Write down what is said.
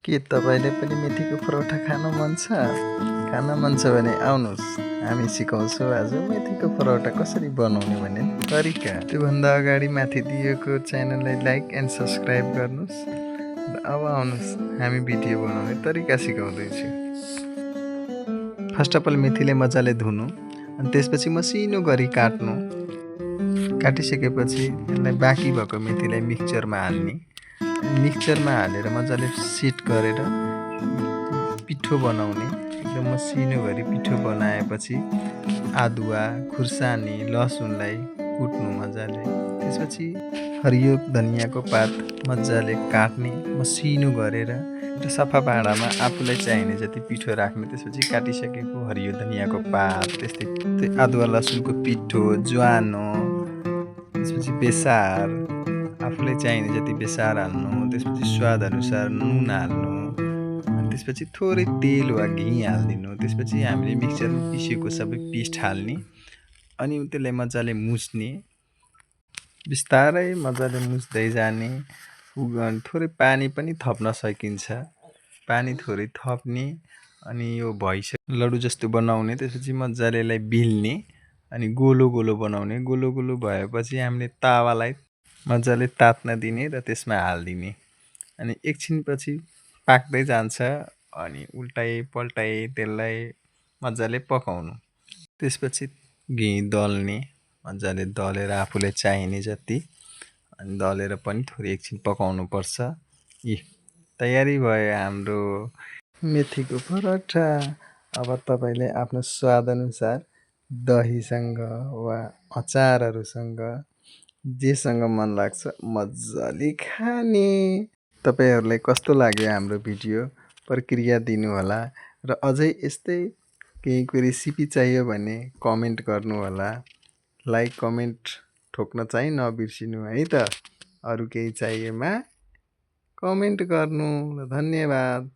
के तपाईले पनि मेथीको परोठा खान मन छ? खान मन छ भने आउनुहोस्, हामी सिकाउँछौँ आज मेथीको परोठा कसरी बनाउने भन्ने तरिका। त्योभन्दा अगाडि माथि दिएको च्यानललाई लाइक एन्ड सब्स्क्राइब गर्नुहोस्। अब आउनुहोस्, हामी भिडियो बनाउने तरिका सिकाउँदैछु। फर्स्ट अफ अल मेथीलाई मजाले धुनु अनि त्यसपछि मसिनो गरी काट्नु। काटिसकेपछि यसलाई बाँकी भएको मेथीलाई मिक्सचरमा हाल्ने। मिक्सचरमा हालेर मजाले सेट गरेर पिठो बनाउने। एकदम मसिनो गरी पिठो बनाएपछि आदुवा, खुर्सानी, लसुनलाई कुट्नु मजाले। त्यसपछि हरियो धनियाँको पात मजाले काट्ने मसिनो गरेर एउटा सफा भाँडामा आफूलाई चाहिने जति पिठो राख्ने। त्यसपछि काटिसकेको हरियो धनियाँको पात, त्यस्तै आदुवा लसुनको पिठो, ज्वानो, त्यसपछि बेसार, आफूलाई चाहिने जति बेसार हाल्नु। त्यसपछि स्वाद अनुसार नुन हाल्नु अनि त्यसपछि थोरै तेल वा घी हालिदिनु। त्यसपछि हामीले मिक्सचरमा पिसेको सबै पेस्ट हाल्ने अनि त्यसलाई मजाले मुछ्ने। बिस्तारै मजाले मुछ्दै जाने। थोरै पानी पनि थप्न सकिन्छ। पानी थोरै थप्ने अनि यो भइसक्यो लड्डु जस्तो बनाउने। त्यसपछि मजाले यसलाई बेल्ने अनि गोलो गोलो बनाउने। गोलो गोलो भएपछि हामीले तावालाई मजाले तात्न दिने र त्यसमा हालिदिने अनि एकछिनपछि पाक्दै जान्छ अनि उल्टाइ पल्टाइ त्यसलाई मजाले पकाउनु। त्यसपछि घी दल्ने, मजाले दलेर आफूलाई चाहिने जति अनि दलेर पनि थोरै एकछिन पकाउनु पर्छ। तयारी भयो हाम्रो मेथीको परोठा। अब तपाईले आफ्नो स्वाद अनुसार दहीसँग वा अचारहरूसँग जेसँग मन लाग्छ मजाले खाने। तपाईहरुलाई कस्तो लाग्यो हाम्रो भिडियो प्रक्रिया दिनुहोला र अझै यस्तै केहीको रेसिपी चाहियो भने कमेन्ट गर्नुहोला। लाइक कमेन्ट ठोक्न चाहिँ नबिर्सिनु है त। अरु केही चाहिएमा कमेन्ट गर्नु। धन्यवाद।